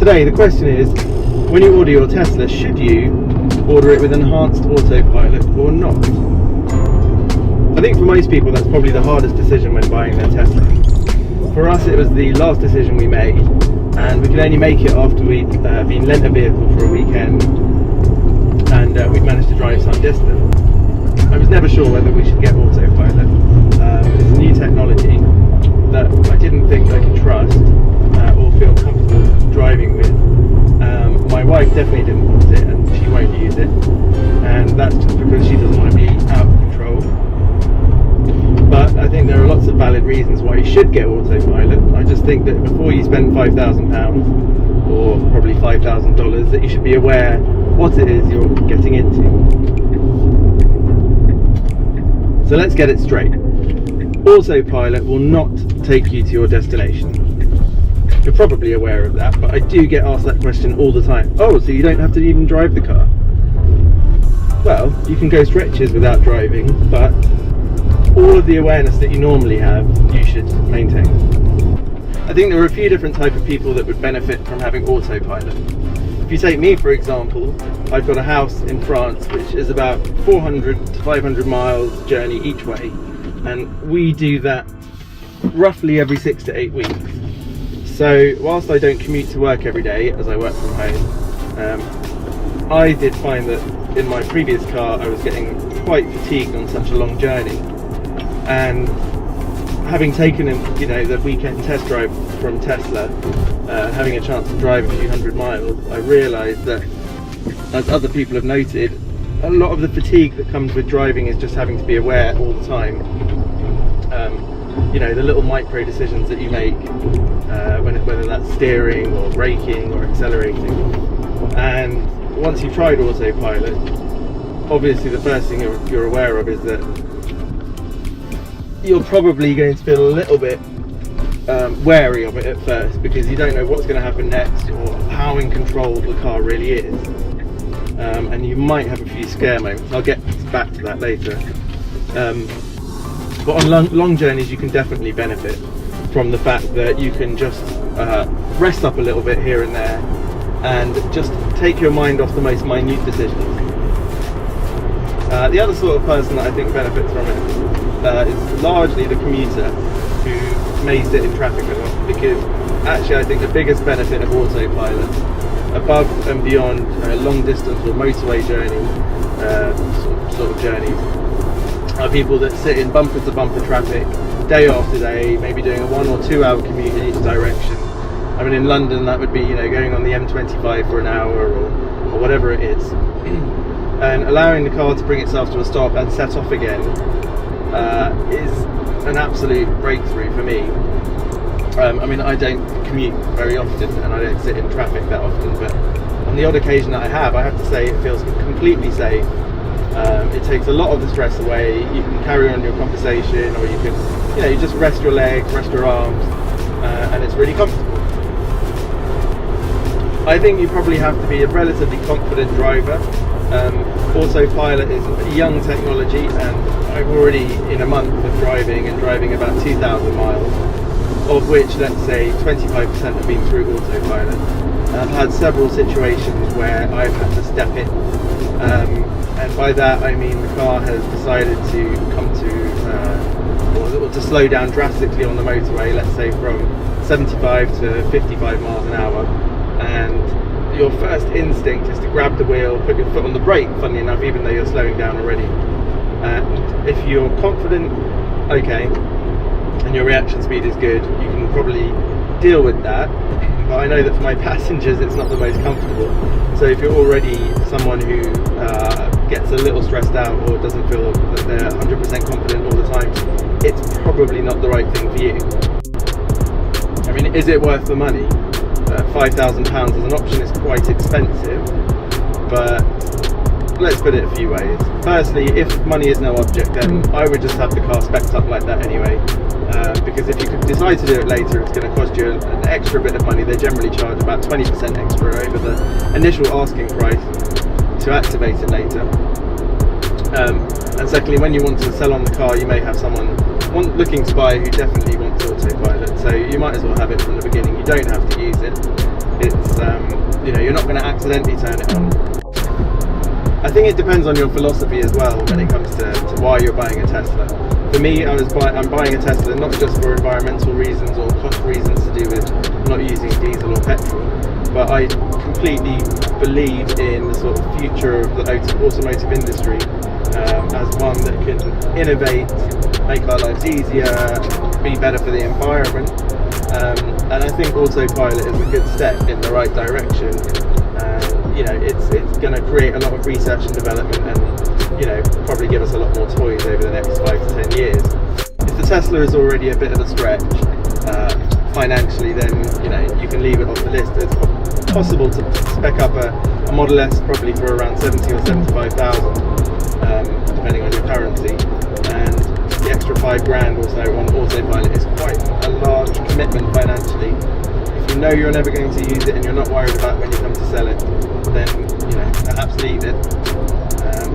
today the question is, when you order your Tesla, should you order it with enhanced autopilot or not? I think for most people that's probably the hardest decision when buying their Tesla. For us it was the last decision we made, and we could only make it after we'd been lent a vehicle for a weekend and we'd managed to drive some distance. I was never sure whether we should get autopilot. It's a new technology that I didn't think I could trust or feel comfortable driving with. My wife definitely didn't want it and she won't use it, and that's just because she doesn't want to be out of control. But I think there are lots of valid reasons why you should get autopilot. I just think that before you spend £5,000 or probably $5,000, that you should be aware what it is you're getting into. So let's get it straight. Autopilot will not take you to your destination. You're probably aware of that, but I do get asked that question all the time. Oh, so you don't have to even drive the car? Well, you can go stretches without driving, but all of the awareness that you normally have, you should maintain. I think there are a few different types of people that would benefit from having autopilot. If you take me, for example, I've got a house in France which is about 400 to 500 miles journey each way, and we do that roughly every 6 to 8 weeks. So whilst I don't commute to work every day, as I work from home, I did find that in my previous car I was getting quite fatigued on such a long journey. And having taken the weekend test drive from Tesla, having a chance to drive a few hundred miles, I realised that, as other people have noted, a lot of the fatigue that comes with driving is just having to be aware all the time. The little micro decisions that you make, whether that's steering or braking or accelerating. And once you've tried autopilot, obviously the first thing you're aware of is that you're probably going to feel a little bit wary of it at first, because you don't know what's going to happen next or how in control the car really is. And you might have a few scare moments. I'll get back to that later. But on long journeys you can definitely benefit from the fact that you can just rest up a little bit here and there and just take your mind off the most minute decisions. The other sort of person that I think benefits from it is largely the commuter who may sit in traffic a lot, because actually I think the biggest benefit of autopilot, above and beyond long distance or motorway journeys, sort of journeys, are people that sit in bumper to bumper traffic day after day, maybe doing a 1 or 2 hour commute in each direction. I mean, in London that would be going on the M25 for an hour or whatever it is, and allowing the car to bring itself to a stop and set off again is an absolute breakthrough for me. I mean, I don't commute very often and I don't sit in traffic that often, but on the odd occasion that I have to say it feels completely safe. It takes a lot of the stress away. You can carry on your conversation, or you can, you just rest your legs, rest your arms, and it's really comfortable. I think you probably have to be a relatively confident driver. Autopilot is a young technology, and I'm already in a month of driving about 2,000 miles, of which let's say 25% have been through autopilot. I've had several situations where I've had to step in. And by that I mean the car has decided to come to, or to slow down drastically on the motorway, let's say from 75 to 55 miles an hour, and your first instinct is to grab the wheel, put your foot on the brake, funnily enough, even though you're slowing down already. And if you're confident, okay, and your reaction speed is good, you can probably deal with that. But I know that for my passengers it's not the most comfortable. So if you're already someone who gets a little stressed out or doesn't feel that they're 100% confident all the time, it's probably not the right thing for you. I mean, is it worth the money? £5,000 as an option is quite expensive, but let's put it a few ways. Firstly, if money is no object, then I would just have the car specced up like that anyway, because if you could decide to do it later, it's going to cost you an extra bit of money. They generally charge about 20% extra over the initial asking price to activate it later. And secondly, when you want to sell on the car, you may have someone looking to buy who definitely wants autopilot, so you might as well have it from the beginning. You don't have to use it. It's you're not going to accidentally turn it on. I think it depends on your philosophy as well when it comes to why you're buying a Tesla. For me, I'm buying a Tesla not just for environmental reasons or cost reasons to do with not using diesel or petrol, but I completely believe in the sort of future of the automotive industry as one that can innovate, make our lives easier, be better for the environment. And I think Autopilot is a good step in the right direction. It's going to create a lot of research and development, and probably give us a lot more toys over the next 5 to 10 years. If the Tesla is already a bit of a stretch financially, then you can leave it off the list. It's possible to spec up a Model S probably for around 70 or 75,000, depending on your currency, and the extra $5,000 or so on Autopilot is quite a large commitment financially. If you know you're never going to use it and you're not worried about when you come to sell it, then perhaps leave it,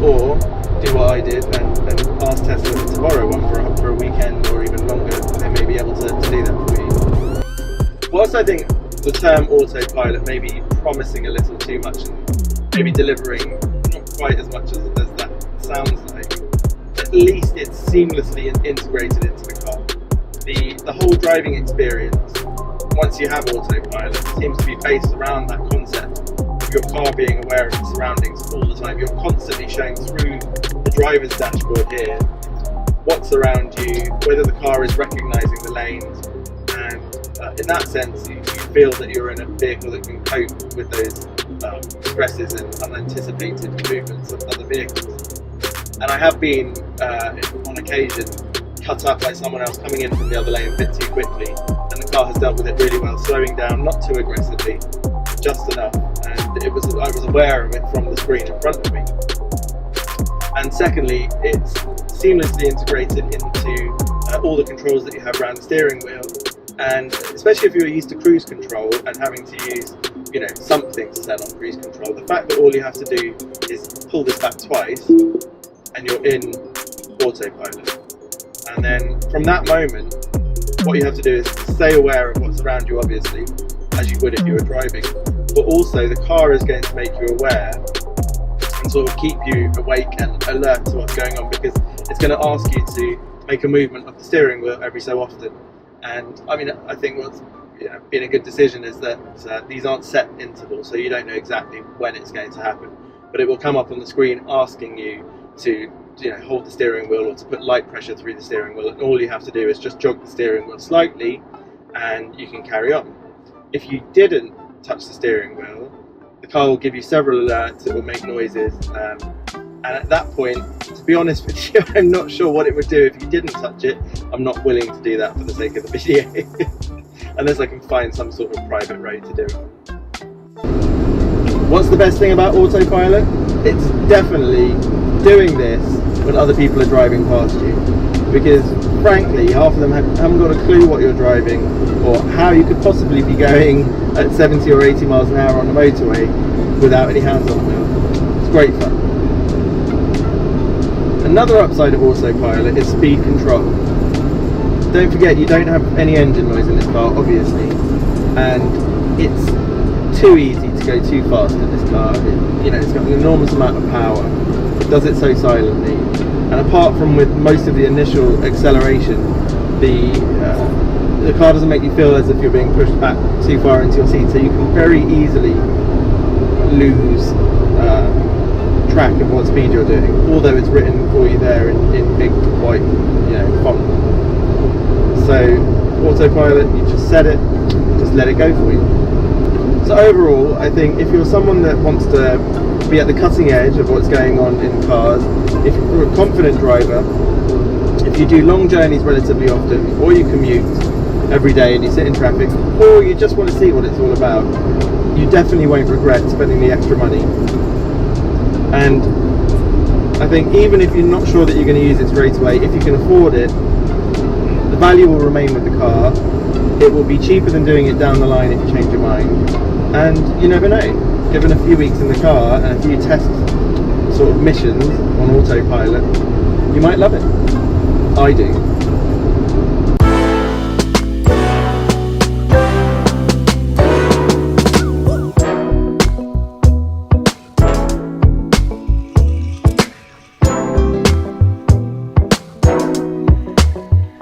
or do what I did and ask Tesla to borrow one for a weekend or even longer. They may be able to do that for you. Whilst I think the term Autopilot may be promising a little too much and maybe delivering not quite as much as that sounds like, at least it's seamlessly integrated into the car. The whole driving experience, once you have Autopilot, seems to be based around that concept of your car being aware of its surroundings all the time. You're constantly showing through the driver's dashboard here what's around you, whether the car is recognising the lanes, and in that sense you feel that you're in a vehicle that can cope with those stresses and unanticipated movements of other vehicles. And I have been on occasion cut up by someone else coming in from the other lane a bit too quickly, and the car has dealt with it really well, slowing down not too aggressively, just enough, and I was aware of it from the screen in front of me. And secondly, it's seamlessly integrated into all the controls that you have around the steering wheel, and especially if you're used to cruise control and having to use something to turn on cruise control, the fact that all you have to do is pull this back twice and you're in Autopilot. And then from that moment, what you have to do is stay aware of what's around you, obviously, as you would if you were driving. But also the car is going to make you aware and sort of keep you awake and alert to what's going on, because it's going to ask you to make a movement of the steering wheel every so often. And I think what's been a good decision is that these aren't set intervals, so you don't know exactly when it's going to happen. But it will come up on the screen asking you to hold the steering wheel or to put light pressure through the steering wheel, and all you have to do is just jog the steering wheel slightly and you can carry on. If you didn't touch the steering wheel, the car will give you several alerts, it will make noises, and at that point, to be honest with you, I'm not sure what it would do if you didn't touch it. I'm not willing to do that for the sake of the video unless I can find some sort of private road to do it. What's the best thing about Autopilot? It's definitely doing this when other people are driving past you, because frankly half of them haven't got a clue what you're driving or how you could possibly be going at 70 or 80 miles an hour on the motorway without any hands on the wheel. It's great fun. Another upside of Autopilot is speed control. Don't forget, you don't have any engine noise in this car, obviously, and it's too easy to go too fast in this car. It's got an enormous amount of power. It does it so silently, and apart from with most of the initial acceleration, the car doesn't make you feel as if you're being pushed back too far into your seat, so you can very easily lose track of what speed you're doing, although it's written for you there in big white font. So Autopilot, you just set it, just let it go for you. So overall, I think if you're someone that wants to be at the cutting edge of what's going on in cars, if you're a confident driver, if you do long journeys relatively often, or you commute every day and you sit in traffic, or you just want to see what it's all about, you definitely won't regret spending the extra money. And I think even if you're not sure that you're going to use it straight away, if you can afford it, the value will remain with the car. It will be cheaper than doing it down the line if you change your mind, and you never know. Given a few weeks in the car and a few test sort of missions on Autopilot, you might love it. I do.